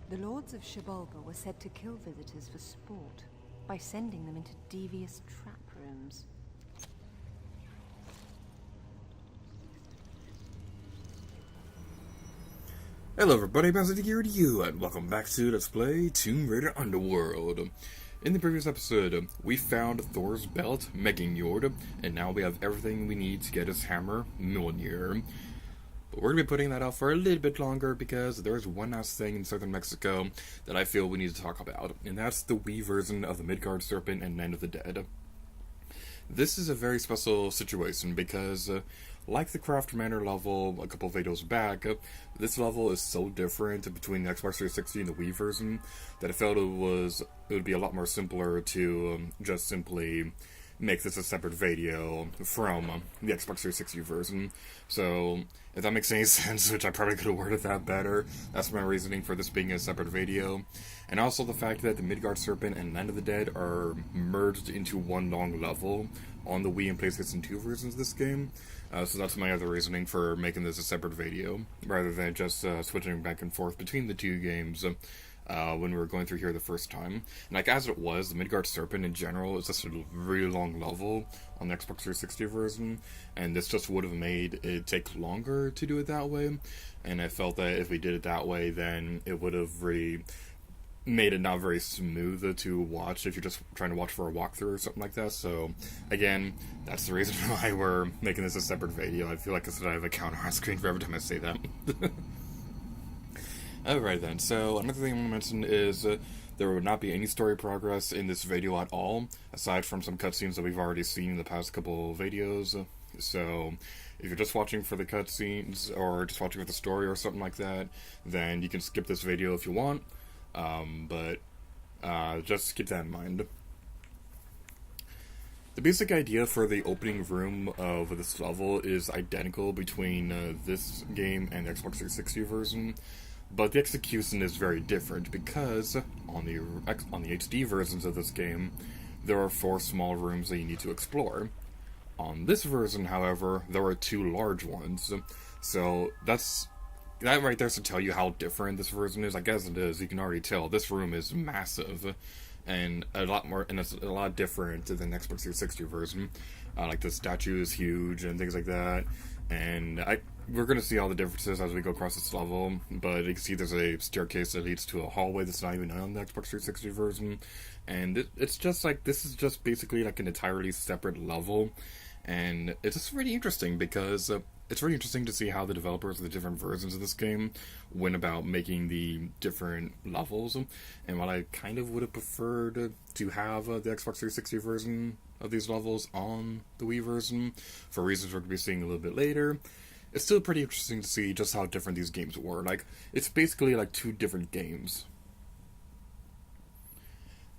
The lords of Shibolga were said to kill visitors for sport by sending them into devious trap rooms. Hello everybody, Bowser here to you, and welcome back to Let's Play Tomb Raider Underworld. In the previous episode, we found Thor's belt, Megingjord, and now we have everything we need to get his hammer, Mjolnir. But we're going to be putting that out for a little bit longer because there's one last thing in southern Mexico that I feel we need to talk about, and that's the Wii version of the Midgard Serpent and Night of the Dead. This is a very special situation because, like the Craft Manor level a couple of videos back, this level is so different between the Xbox 360 and the Wii version that I felt it would be a lot more simpler to just simply make this a separate video from the Xbox 360 version. So, if that makes any sense, which I probably could have worded that better, that's my reasoning for this being a separate video. And also the fact that the Midgard Serpent and Night of the Dead are merged into one long level on the Wii and PlayStation 2 versions of this game. So that's my other reasoning for making this a separate video, rather than just switching back and forth between the two games when we were going through here the first time. And like as it was, the Midgard Serpent in general is just a really long level on the Xbox 360 version, and this just would have made it take longer to do it that way. And I felt that if we did it that way, then it would have really made it not very smooth to watch if you're just trying to watch for a walkthrough or something like that. So, again, that's the reason why we're making this a separate video. I feel like I have a counter on screen for every time I say that. Alright then, so another thing I want to mention is there would not be any story progress in this video at all, aside from some cutscenes that we've already seen in the past couple videos. So, if you're just watching for the cutscenes, or just watching for the story or something like that, then you can skip this video if you want. But just keep that in mind. The basic idea for the opening room of this level is identical between this game and the Xbox 360 version, but the execution is very different because on the HD versions of this game, there are 4 small rooms that you need to explore. On this version, however, there are 2 large ones, so that right there should tell you how different this version is. I guess it is. You can already tell this room is massive, and it's a lot different than the Xbox 360 version. Like the statue is huge and things like that. And we're gonna see all the differences as we go across this level. But you can see there's a staircase that leads to a hallway that's not even on the Xbox 360 version. And it's just like, this is just basically like an entirely separate level. And it's just really interesting because it's really interesting to see how the developers of the different versions of this game went about making the different levels. And while I kind of would have preferred to have the Xbox 360 version of these levels on the Wii version, for reasons we're going to be seeing a little bit later, it's still pretty interesting to see just how different these games were. Like, it's basically like 2 different games.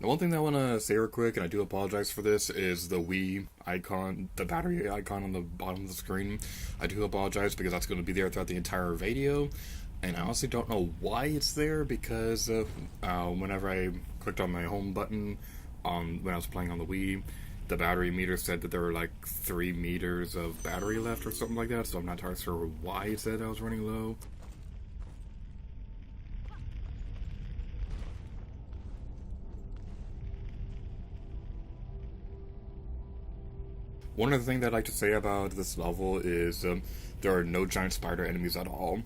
The one thing that I want to say real quick, and I do apologize for this, is the Wii icon, the battery icon on the bottom of the screen. I do apologize because that's going to be there throughout the entire video, and I honestly don't know why it's there, because whenever I clicked on my home button when I was playing on the Wii, the battery meter said that there were like 3 meters of battery left or something like that, so I'm not entirely sure why it said I was running low. One other thing that I'd like to say about this level is there are no giant spider enemies at all.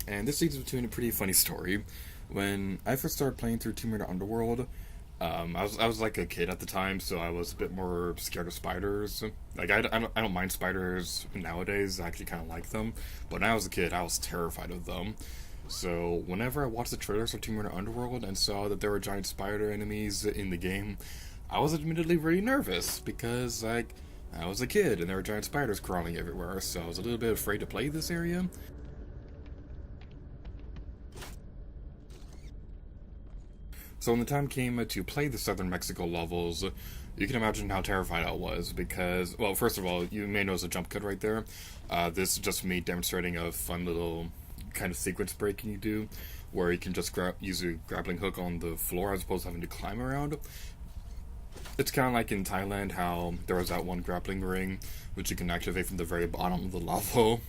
And this leads to a pretty funny story. When I first started playing through Tomb Raider Underworld, I was like a kid at the time, so I was a bit more scared of spiders. Like, I don't mind spiders nowadays, I actually kind of like them. But when I was a kid, I was terrified of them. So whenever I watched the trailers for Tomb Raider Underworld and saw that there were giant spider enemies in the game, I was admittedly really nervous, because, like, I was a kid, and there were giant spiders crawling everywhere, so I was a little bit afraid to play this area. So when the time came to play the Southern Mexico levels, you can imagine how terrified I was, because, well, first of all, you may notice a jump cut right there. This is just me demonstrating a fun little kind of sequence break you do, where you can just use a grappling hook on the floor as opposed to having to climb around. It's kind of like in Thailand how there was that one grappling ring which you can activate from the very bottom of the level.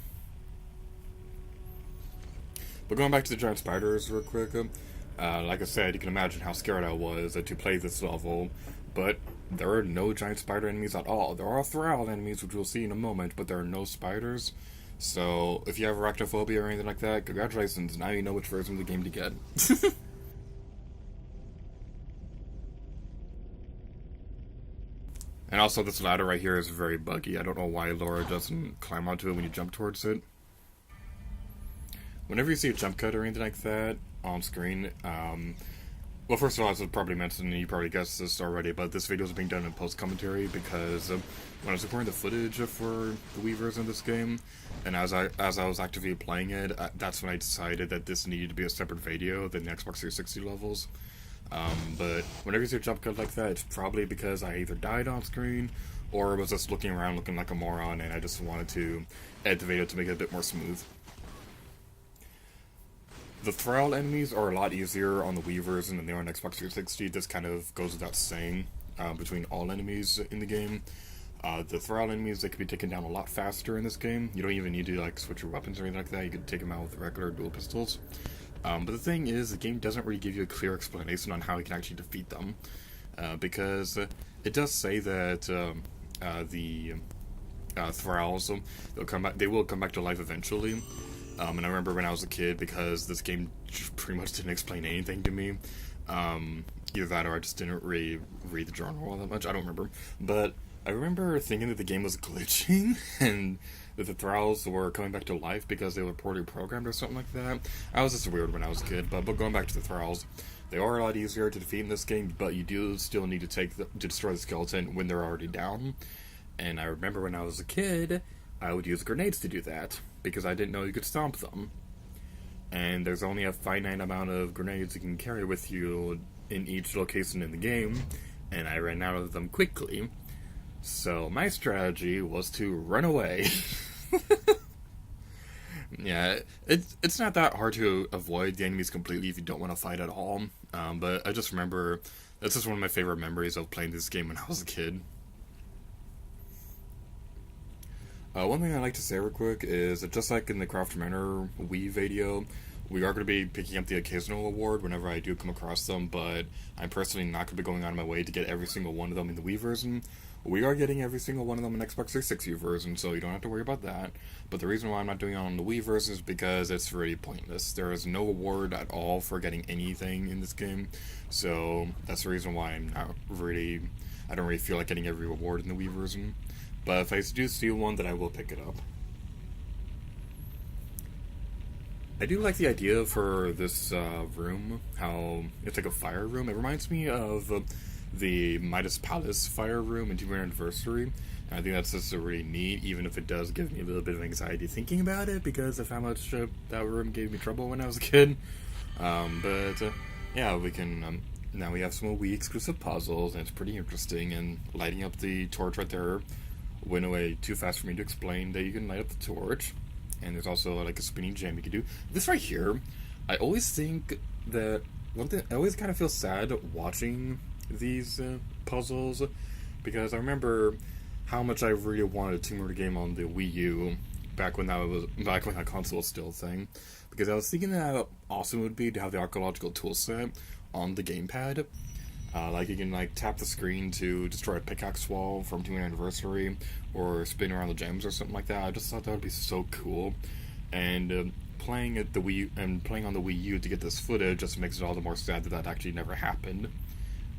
But going back to the giant spiders real quick, Like I said, you can imagine how scared I was to play this level, but there are no giant spider enemies at all. There are Thrall enemies, which we'll see in a moment, but there are no spiders. So, if you have arachnophobia or anything like that, congratulations, now you know which version of the game to get. And also, this ladder right here is very buggy. I don't know why Laura doesn't climb onto it when you jump towards it. Whenever you see a jump cut or anything like that on screen, well, first of all, as I probably mentioned, and you probably guessed this already, but this video is being done in post-commentary because when I was recording the footage for the Weavers in this game, and as I was actively playing it, that's when I decided that this needed to be a separate video than the Xbox 360 levels. But whenever you see a jump cut like that, it's probably because I either died on screen, or was just looking around looking like a moron, and I just wanted to edit the video to make it a bit more smooth. The Thrall enemies are a lot easier on the Wii version than they are on Xbox 360. This kind of goes without saying between all enemies in the game. The Thrall enemies, they can be taken down a lot faster in this game. You don't even need to like switch your weapons or anything like that. You can take them out with regular dual pistols. But the thing is, the game doesn't really give you a clear explanation on how you can actually defeat them. Because it does say that the Thralls, they will come back to life eventually. And I remember when I was a kid, because this game pretty much didn't explain anything to me. Either that or I just didn't really read the journal all that much. I don't remember. But I remember thinking that the game was glitching and that the Thralls were coming back to life because they were poorly programmed or something like that. I was just weird when I was a kid. But going back to the Thralls, they are a lot easier to defeat in this game, but you do still need to destroy the skeleton when they're already down. And I remember when I was a kid, I would use grenades to do that, because I didn't know you could stomp them. And there's only a finite amount of grenades you can carry with you in each location in the game, and I ran out of them quickly. So my strategy was to run away. Yeah, it's not that hard to avoid the enemies completely if you don't want to fight at all. But I just remember, that's just one of my favorite memories of playing this game when I was a kid. One thing I'd like to say real quick is that just like in the Craft Manor Wii video, we are going to be picking up the occasional award whenever I do come across them, but I'm personally not going to be going out of my way to get every single one of them in the Wii version. We are getting every single one of them in Xbox 360 version, so you don't have to worry about that. But the reason why I'm not doing it on the Wii version is because it's really pointless. There is no award at all for getting anything in this game, so that's the reason why I don't really feel like getting every award in the Wii version. But if I do see one, then I will pick it up. I do like the idea for this room, how it's like a fire room. It reminds me of the Midas Palace fire room in 2nd Anniversary. And I think that's just really neat, even if it does give me a little bit of anxiety thinking about it, because of how much that room gave me trouble when I was a kid. Yeah, we can... now we have some Wii exclusive puzzles, and it's pretty interesting, and lighting up the torch right there went away too fast for me to explain that you can light up the torch. And there's also like a spinning gem you can do. This right here, I always think that one thing, I always kind of feel sad watching these puzzles, because I remember how much I really wanted a Tomb Raider game on the Wii U back when that console was still a thing. Because I was thinking that how awesome it would be to have the archaeological toolset on the gamepad. Like you can like tap the screen to destroy a pickaxe wall from 2nd Anniversary, or spin around the gems or something like that. I just thought that would be so cool. And playing on the Wii U to get this footage just makes it all the more sad that that actually never happened.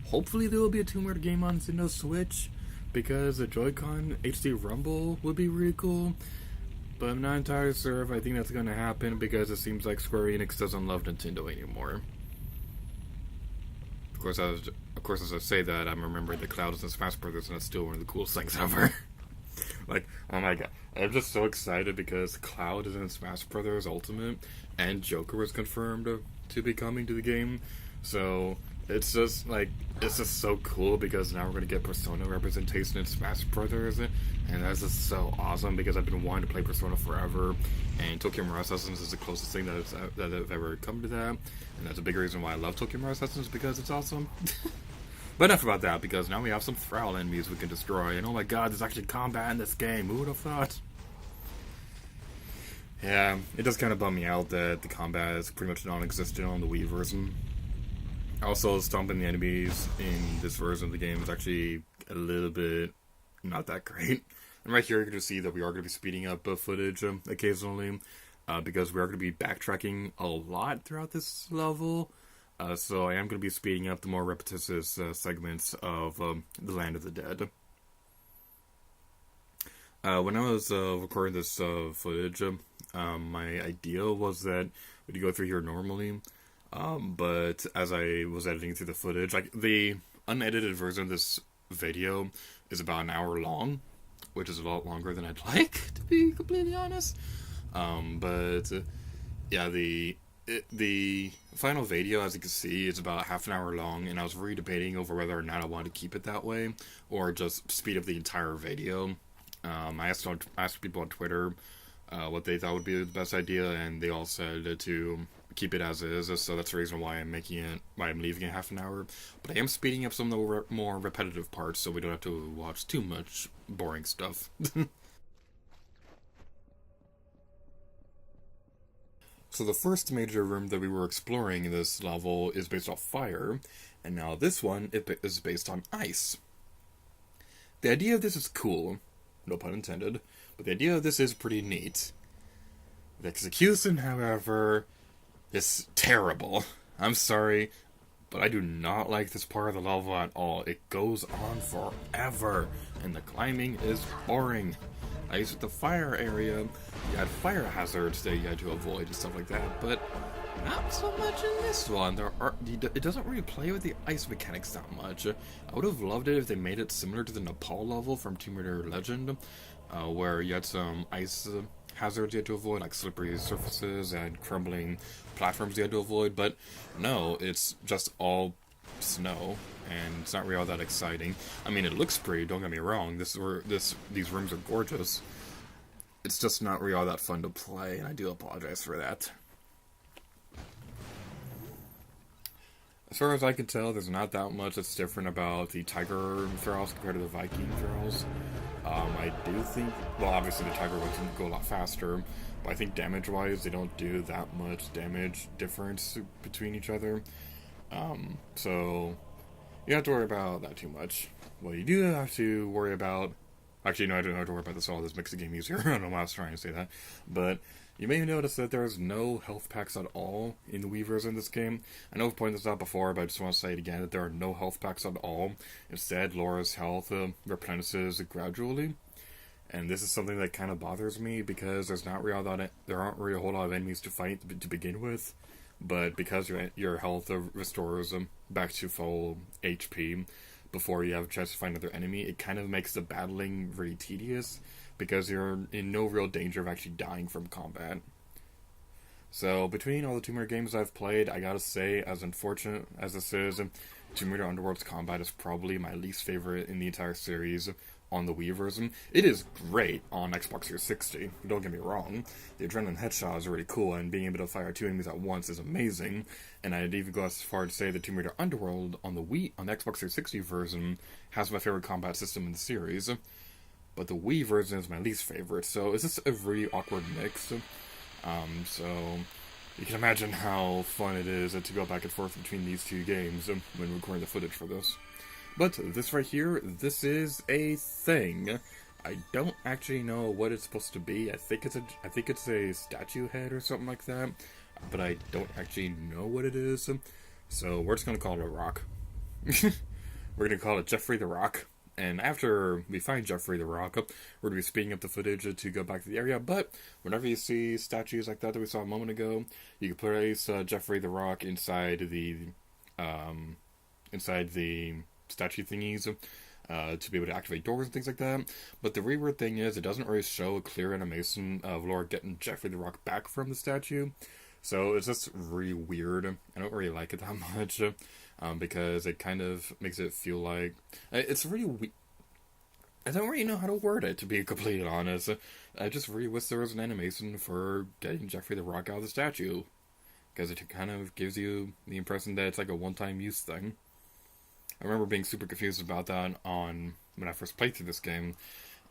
Hopefully there will be a Tomb Raider game on Nintendo Switch, because the Joy-Con HD Rumble would be really cool. But I'm not entirely sure if I think that's going to happen, because it seems like Square Enix doesn't love Nintendo anymore. Of course, as I say that, I'm remembering the Cloud is in Smash Brothers, and it's still one of the coolest things ever. Like, oh my god. I'm just so excited because Cloud is in Smash Brothers Ultimate, and Joker was confirmed to be coming to the game. So, it's just so cool, because now we're going to get Persona representation in Smash Brothers, and that's just so awesome, because I've been wanting to play Persona forever, and Tokyo Mirage Sessions is the closest thing that I've ever come to that, and that's a big reason why I love Tokyo Mirage Sessions, because it's awesome. But enough about that, because now we have some Thrall enemies we can destroy, and oh my god, there's actually combat in this game, who would have thought? Yeah, it does kind of bum me out that the combat is pretty much non-existent on the Wii version. Also, stomping the enemies in this version of the game is actually a little bit not that great. And right here, you're going to see that we are going to be speeding up footage occasionally because we are going to be backtracking a lot throughout this level. So I am going to be speeding up the more repetitious segments of the Land of the Dead. When I was recording this footage, my idea was that we'd go through here normally, but as I was editing through the footage, like the unedited version of this video is about an hour long, which is a lot longer than I'd like, to be completely honest. But yeah, the final video, as you can see, is about half an hour long, and I was really debating over whether or not I wanted to keep it that way or just speed up the entire video. I asked people on Twitter what they thought would be the best idea, and they all said to keep it as is. So that's the reason why I'm leaving it half an hour. But I am speeding up some of the more repetitive parts, so we don't have to watch too much boring stuff. So the first major room that we were exploring in this level is based off fire, and now this one is based on ice. The idea of this is cool. No pun intended. But the idea of this is pretty neat. The execution, however, is terrible. I'm sorry, but I do not like this part of the level at all. It goes on forever, and the climbing is boring. At least with the fire area, you had fire hazards that you had to avoid and stuff like that, but not so much in this one. It doesn't really play with the ice mechanics that much. I would have loved it if they made it similar to the Nepal level from Tomb Raider Legend, where you had some ice hazards you had to avoid, like slippery surfaces and crumbling platforms you had to avoid, but no, it's just all snow, and it's not really all that exciting. I mean, it looks pretty, don't get me wrong, these rooms are gorgeous. It's just not really all that fun to play, and I do apologize for that. As far as I can tell, there's not that much that's different about the Tiger Thralls compared to the Viking Thralls. I do think, well, obviously the Tiger ones go a lot faster, but I think damage-wise, they don't do that much damage difference between each other. So you don't have to worry about that too much. What you do have to worry about, actually, no, I don't have to worry about this at all. This makes the game easier. I don't know why I was trying to say that, but you may notice that there's no health packs at all in the Wii version of this game. I know I've pointed this out before, but I just want to say it again, that there are no health packs at all. Instead, Laura's health replenishes gradually. And this is something that kind of bothers me, because there aren't really a whole lot of enemies to fight to begin with. But because your health restores back to full HP before you have a chance to find another enemy, it kind of makes the battling really tedious, because you're in no real danger of actually dying from combat. So, between all the Tomb Raider games I've played, I gotta say, as unfortunate as this is, Tomb Raider Underworld's combat is probably my least favorite in the entire series on the Wii version. It is great on Xbox 360, don't get me wrong. The adrenaline headshot is really cool, and being able to fire two enemies at once is amazing. And I'd even go as far to say that Tomb Raider Underworld on the Xbox 360 version has my favorite combat system in the series. But the Wii version is my least favorite, so it's just a really awkward mix. So you can imagine how fun it is to go back and forth between these two games when recording the footage for this. But this right here, this is a thing. I don't actually know what it's supposed to be. I think it's a statue head or something like that, but I don't actually know what it is. So we're just gonna call it a rock. We're gonna call it Jeffrey the Rock. And after we find Jeffrey the Rock, we're going to be speeding up the footage to go back to the area. But whenever you see statues like that we saw a moment ago, you can place Jeffrey the Rock inside the statue thingies to be able to activate doors and things like that. But the really weird thing is, it doesn't really show a clear animation of Laura getting Jeffrey the Rock back from the statue. So it's just really weird. I don't really like it that much. Because it kind of makes it feel like it's really I don't really know how to word it, to be completely honest. I just really wish there was an animation for getting Jeffrey the Rock out of the statue, because it kind of gives you the impression that it's like a one-time use thing. I remember being super confused about that when I first played through this game,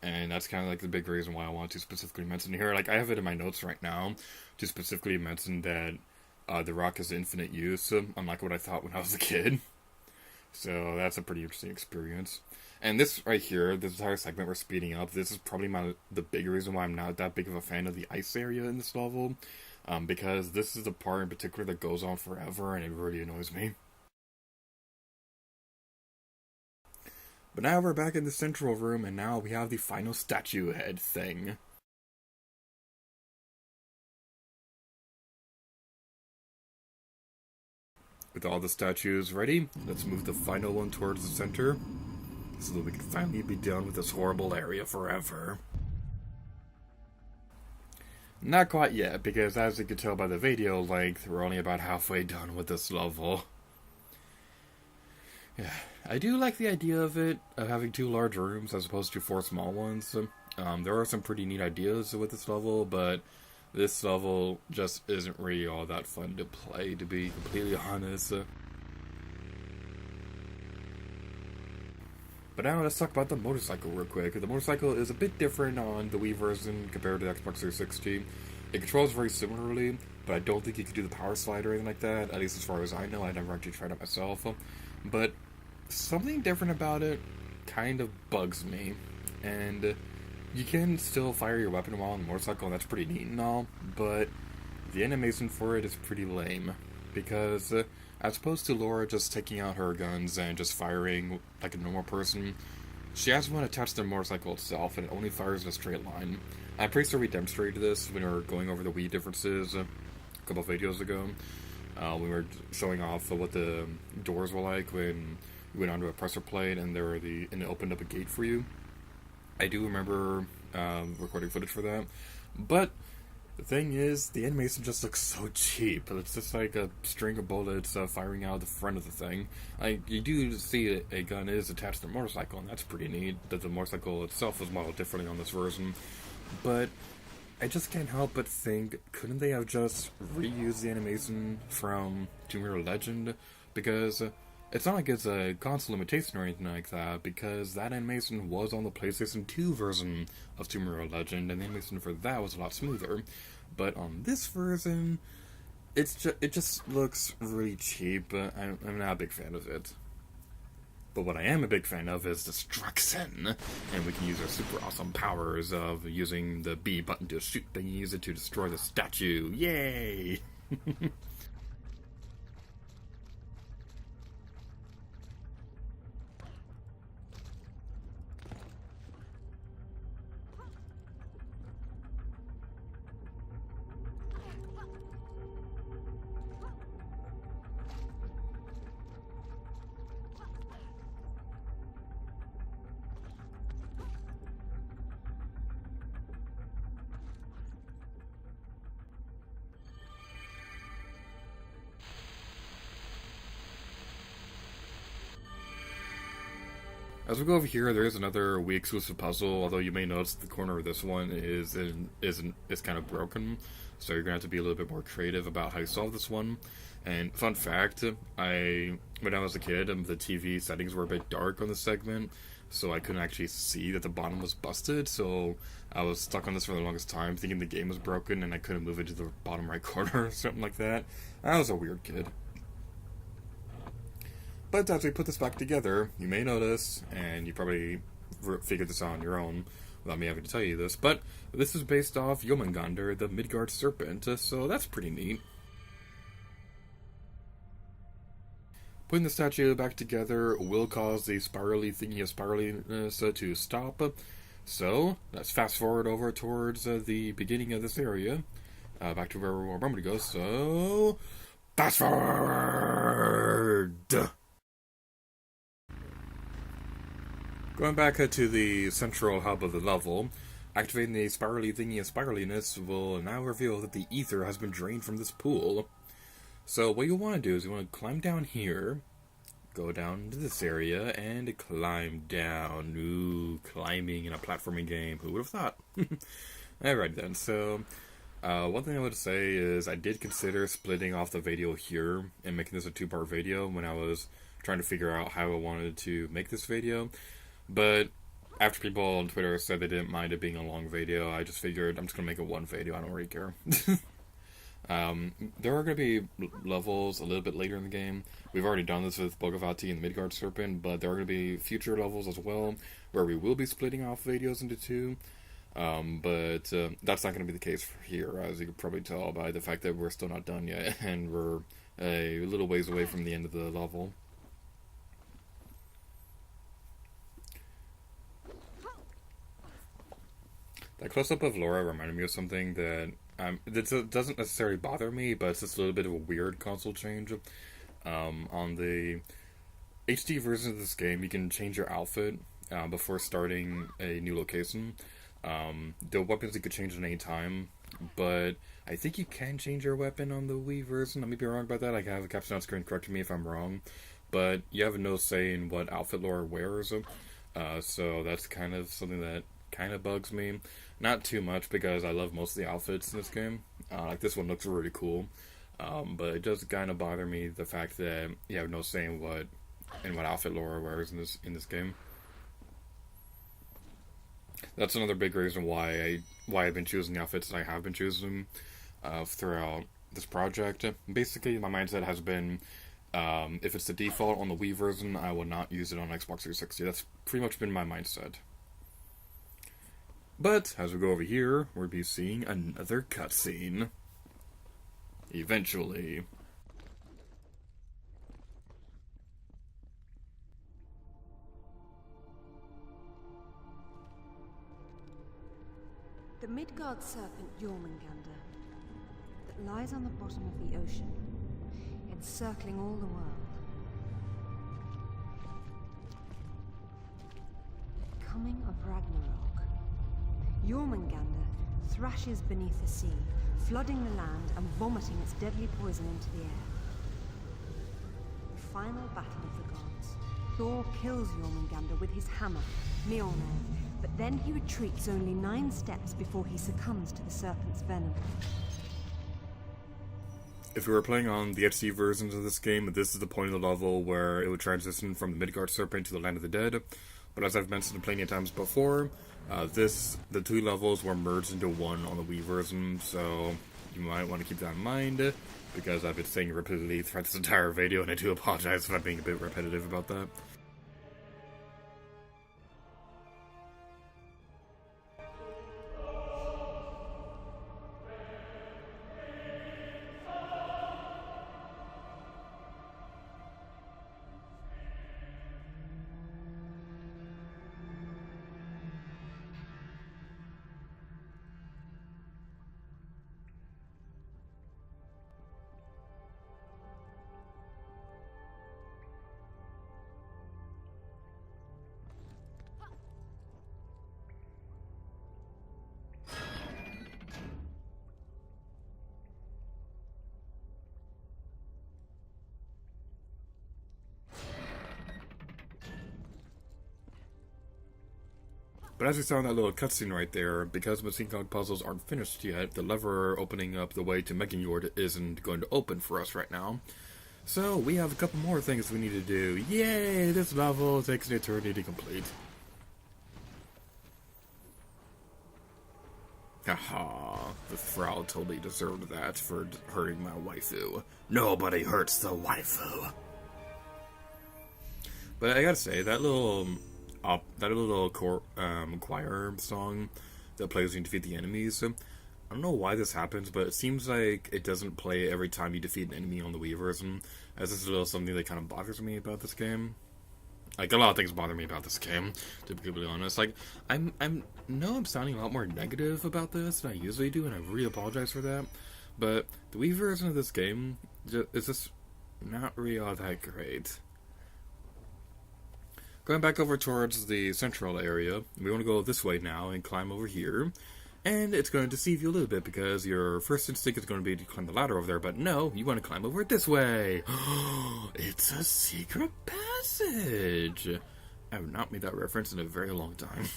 and that's kind of like the big reason why I want to specifically mention here. Like, I have it in my notes right now to specifically mention that the rock is infinite use, unlike what I thought when I was a kid. So that's a pretty interesting experience. And this right here, this entire segment we're speeding up, this is probably the big reason why I'm not that big of a fan of the ice area in this level. Because this is the part in particular that goes on forever and it really annoys me. But now we're back in the central room and now we have the final statue head thing. With all the statues ready, let's move the final one towards the center, so that we can finally be done with this horrible area forever. Not quite yet, because as you can tell by the video length, we're only about halfway done with this level. Yeah, I do like the idea of it, of having 2 large rooms as opposed to 4 small ones. There are some pretty neat ideas with this level, but this level just isn't really all that fun to play, to be completely honest. But now let's talk about the motorcycle real quick. The motorcycle is a bit different on the Wii version compared to the Xbox 360. It controls very similarly, but I don't think you can do the power slide or anything like that, at least as far as I know. I never actually tried it myself. But something different about it kind of bugs me. And you can still fire your weapon while on the motorcycle, and that's pretty neat and all, but the animation for it is pretty lame. Because as opposed to Laura just taking out her guns and just firing like a normal person, she has one attached to the motorcycle itself, and it only fires in a straight line. I'm pretty sure we demonstrated this when we were going over the Wii differences a couple of videos ago. We were showing off what the doors were like when you went onto a pressure plate and it opened up a gate for you. I do remember recording footage for that, but the thing is, the animation just looks so cheap. It's just like a string of bullets firing out the front of the thing. You do see a gun is attached to the motorcycle, and that's pretty neat, that the motorcycle itself was modeled differently on this version. But I just can't help but think, couldn't they have just reused the animation from Tomb Raider Legend? Because it's not like it's a console limitation or anything like that, because that animation was on the PlayStation 2 version of Tomb Raider Legend, and the animation for that was a lot smoother. But on this version, it just looks really cheap. I'm not a big fan of it. But what I am a big fan of is destruction, and we can use our super awesome powers of using the B button to shoot things to destroy the statue. Yay! As we go over here, there is another Wii exclusive puzzle, although you may notice the corner of this one is kind of broken, so you're going to have to be a little bit more creative about how you solve this one. And fun fact, when I was a kid, the TV settings were a bit dark on this segment, so I couldn't actually see that the bottom was busted, so I was stuck on this for the longest time, thinking the game was broken and I couldn't move it to the bottom right corner or something like that. I was a weird kid. But as we put this back together, you may notice, and you probably figured this out on your own without me having to tell you this, but this is based off Yomengander, the Midgard serpent, so that's pretty neat. Putting the statue back together will cause the spirally thingy of spiraliness to stop, so let's fast forward over towards the beginning of this area, back to where we were a moment ago, so fast forward! Going back to the central hub of the level, activating the spirally thingy of spiraliness will now reveal that the ether has been drained from this pool. So what you want to do is you want to climb down here, go down to this area, and climb down. Ooh, climbing in a platforming game. Who would have thought? Alright then, so one thing I would say is I did consider splitting off the video here and making this a 2-part video when I was trying to figure out how I wanted to make this video. But after people on Twitter said they didn't mind it being a long video, I just figured I'm just going to make it one video. I don't really care. There are going to be levels a little bit later in the game. We've already done this with Bogavati and the Midgard Serpent, but there are going to be future levels as well, where we will be splitting off videos into two. But that's not going to be the case for here, as you can probably tell by the fact that we're still not done yet, and we're a little ways away from the end of the level. That close-up of Laura reminded me of something that it doesn't necessarily bother me, but it's just a little bit of a weird console change. On the HD version of this game, you can change your outfit before starting a new location. The weapons you could change at any time, but I think you can change your weapon on the Wii version. I may be wrong about that. I have a caption on screen correcting me if I'm wrong, but you have no say in what outfit Laura wears. So that's kind of something that kind of bugs me. Not too much, because I love most of the outfits in this game. Like this one looks really cool, but it does kind of bother me the fact that you have no say in what outfit Laura wears in this game. That's another big reason why I've been choosing the outfits that I have been choosing throughout this project. Basically, my mindset has been, if it's the default on the Wii version, I will not use it on Xbox 360. That's pretty much been my mindset. But, as we go over here, we'll be seeing another cutscene. Eventually. The Midgard serpent Jormungandr, that lies on the bottom of the ocean, encircling all the world. Coming of Ragnarok. Jormungandr thrashes beneath the sea, flooding the land and vomiting its deadly poison into the air. The final battle of the gods. Thor kills Jormungandr with his hammer, Mjolnir, but then he retreats only 9 steps before he succumbs to the serpent's venom. If we were playing on the HD versions of this game, this is the point of the level where it would transition from the Midgard Serpent to the Land of the Dead. But as I've mentioned plenty of times before, the two levels were merged into one on the Wii version, so you might want to keep that in mind, because I've been saying it repeatedly throughout this entire video, and I do apologize if I'm being a bit repetitive about that. But as we saw in that little cutscene right there, because Machine Cog puzzles aren't finished yet, the lever opening up the way to Megingjord isn't going to open for us right now. So we have a couple more things we need to do. Yay! This level takes an eternity to complete. Haha, the Thrall totally deserved that for hurting my waifu. Nobody hurts the waifu. But I gotta say, that little choir song that plays when you defeat the enemies, I don't know why this happens, but it seems like it doesn't play every time you defeat an enemy on the Wii version, as this is a little something that kind of bothers me about this game. Like, a lot of things bother me about this game, to be completely honest. Like, I'm sounding a lot more negative about this than I usually do, and I really apologize for that, but the Wii version of this game is just not really all that great. Going back over towards the central area, we want to go this way now and climb over here. And it's going to deceive you a little bit, because your first instinct is going to be to climb the ladder over there, but no, you want to climb over it this way. It's a secret passage. I have not made that reference in a very long time.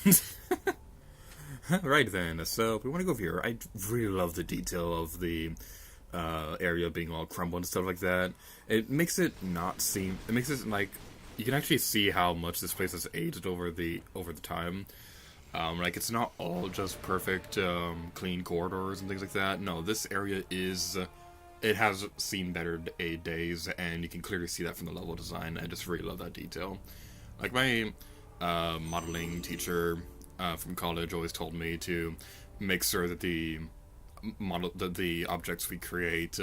Right then, so we want to go over here. I really love the detail of the area being all crumbled and stuff like that. It makes it like you can actually see how much this place has aged over the time. Like, it's not all just perfect, clean corridors and things like that. No, this area is, it has seen better days, and you can clearly see that from the level design. I just really love that detail. Like, my modeling teacher from college always told me to make sure that the objects we create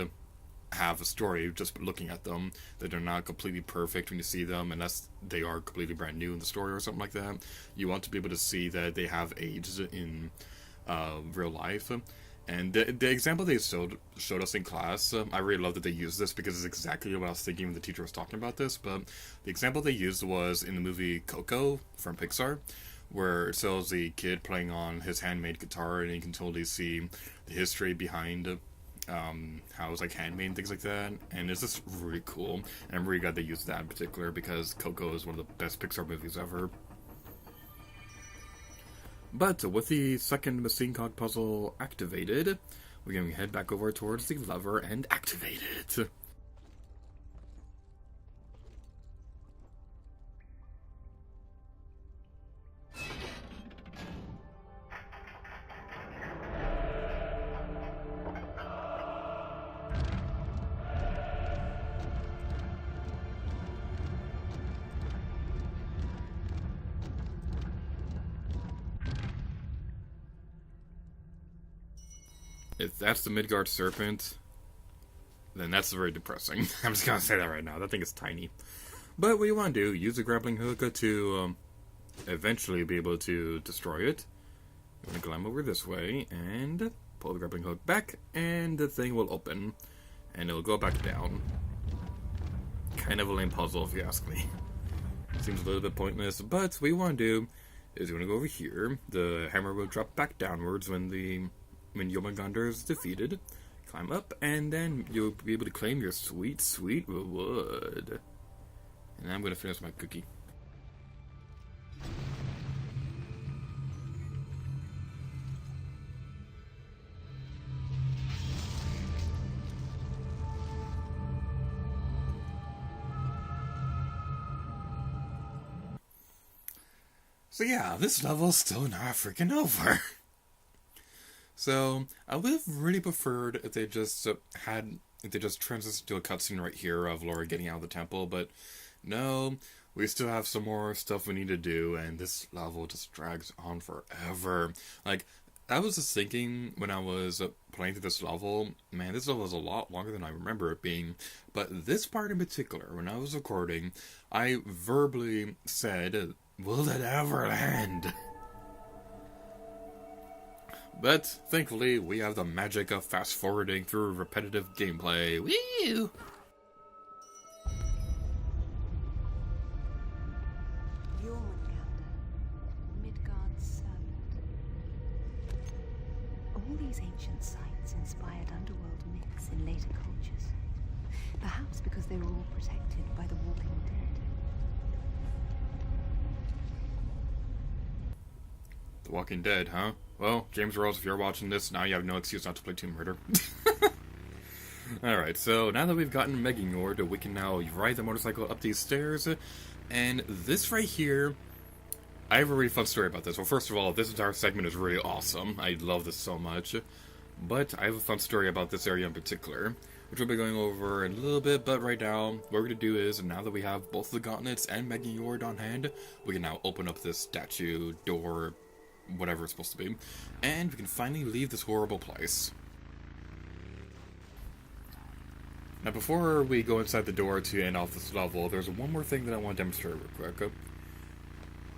have a story just looking at them, that they're not completely perfect when you see them unless they are completely brand new in the story or something like that. You want to be able to see that they have aged in real life. And the example they showed us in class, I really love that they used this because it's exactly what I was thinking when the teacher was talking about this. But the example they used was in the movie Coco from Pixar, where it shows the kid playing on his handmade guitar, and you can totally see the history behind how it's like handmade and things like that, and it's just really cool. And I'm really glad they used that in particular because Coco is one of the best Pixar movies ever. But with the second machine cog puzzle activated, we're going to head back over towards the lever and activate it. If that's the Midgard Serpent, then that's very depressing. I'm just gonna say that right now. That thing is tiny. But what you want to do, use the grappling hook to eventually be able to destroy it. You're going to climb over this way and pull the grappling hook back, and the thing will open. And it'll go back down. Kind of a lame puzzle if you ask me. Seems a little bit pointless, but what you want to do is you want to go over here. The hammer will drop back downwards when Jormungandr is defeated. Climb up, and then you'll be able to claim your sweet, sweet reward. And I'm going to finish my cookie. So yeah, this level's still not freaking over. So I would have really preferred if they just transitioned to a cutscene right here of Laura getting out of the temple, but no, we still have some more stuff we need to do, and this level just drags on forever. Like, I was just thinking when I was playing through this level, man, this level is a lot longer than I remember it being. But this part in particular, when I was recording, I verbally said, "Will it ever end?" But thankfully, we have the magic of fast-forwarding through repetitive gameplay. Woo! Jormungandr, Midgard's servant. All these ancient sites inspired Underworld myths in later cultures. Perhaps because they were all protected by the Walking Dead. The Walking Dead, huh? Well, James Rose, if you're watching this, now you have no excuse not to play Tomb Raider. Alright, so now that we've gotten Megingjord, we can now ride the motorcycle up these stairs. And this right here, I have a really fun story about this. Well, first of all, this entire segment is really awesome. I love this so much. But I have a fun story about this area in particular, which we'll be going over in a little bit. But right now, what we're going to do is, now that we have both the gauntlets and Megingjord on hand, we can now open up this statue, door, whatever it's supposed to be, and we can finally leave this horrible place. Now, before we go inside the door to end off this level, there's one more thing that I want to demonstrate real quick.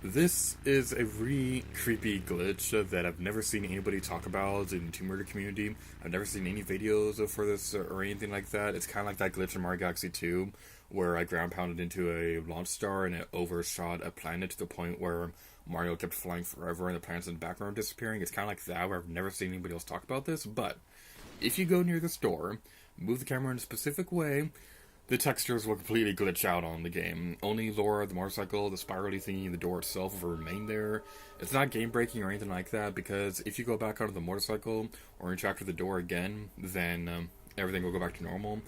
This is a really creepy glitch that I've never seen anybody talk about in the Tomb Raider community. I've never seen any videos for this or anything like that. It's kind of like that glitch in Mario Galaxy 2, where I ground pounded into a launch star and it overshot a planet to the point where Mario kept flying forever and the planets in the background disappearing. It's kind of like that, where I've never seen anybody else talk about this. But if you go near this door, move the camera in a specific way, the textures will completely glitch out on the game. Only Laura, the motorcycle, the spirally thingy, and the door itself will remain there. It's not game breaking or anything like that, because if you go back onto the motorcycle or interact with the door again, then everything will go back to normal.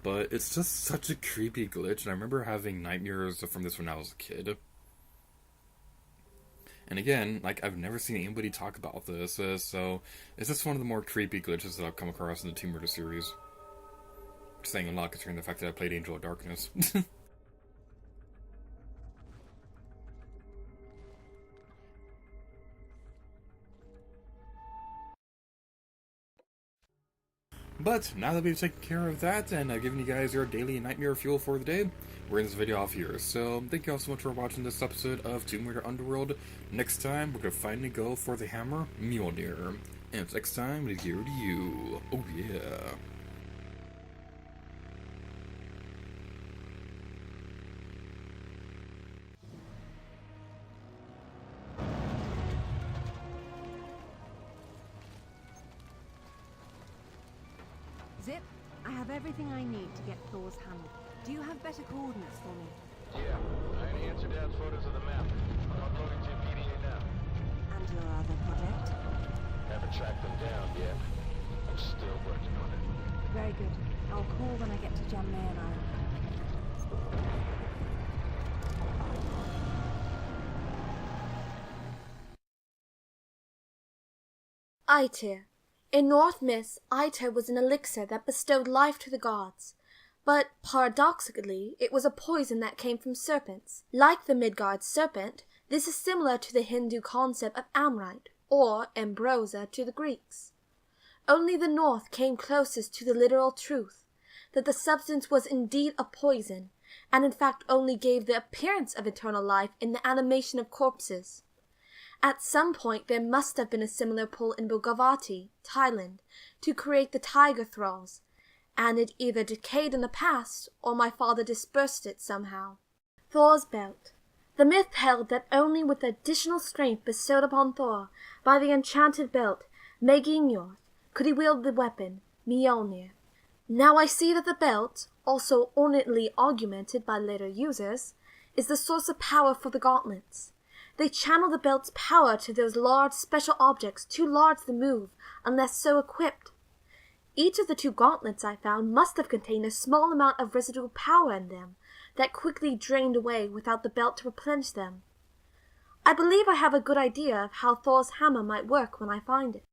But it's just such a creepy glitch, and I remember having nightmares from this when I was a kid. And again, like, I've never seen anybody talk about this, so it's just one of the more creepy glitches that I've come across in the Tomb Raider series. Saying a lot considering the fact that I played Angel of Darkness. But now that we've taken care of that and I've given you guys your daily nightmare fuel for the day, we're in this video off here. So thank you all so much for watching this episode of Tomb Raider Underworld. Next time, we're going to finally go for the hammer Mjolnir. And next time, it's here to you. Oh yeah. Zip, I have everything I need to get Thor's hammer. Do you have better coordinates for me? Yeah, I enhanced your dad's photos of the map. I'm uploading to your PDA now. And your other project? Haven't tracked them down yet. I'm still working on it. Very good. I'll call when I get to Jamnayan Island. Aether. In North myths, Aether was an elixir that bestowed life to the gods, but paradoxically, it was a poison that came from serpents. Like the Midgard serpent, this is similar to the Hindu concept of amrite, or ambrosia to the Greeks. Only the North came closest to the literal truth, that the substance was indeed a poison, and in fact only gave the appearance of eternal life in the animation of corpses. At some point there must have been a similar pull in Bogavati, Thailand, to create the tiger thralls, and it either decayed in the past, or my father dispersed it somehow. Thor's belt. The myth held that only with the additional strength bestowed upon Thor by the enchanted belt, Megingjord, could he wield the weapon, Mjolnir. Now I see that the belt, also ornately augmented by later users, is the source of power for the gauntlets. They channel the belt's power to those large special objects too large to move unless so equipped. Each of the two gauntlets I found must have contained a small amount of residual power in them that quickly drained away without the belt to replenish them. I believe I have a good idea of how Thor's hammer might work when I find it.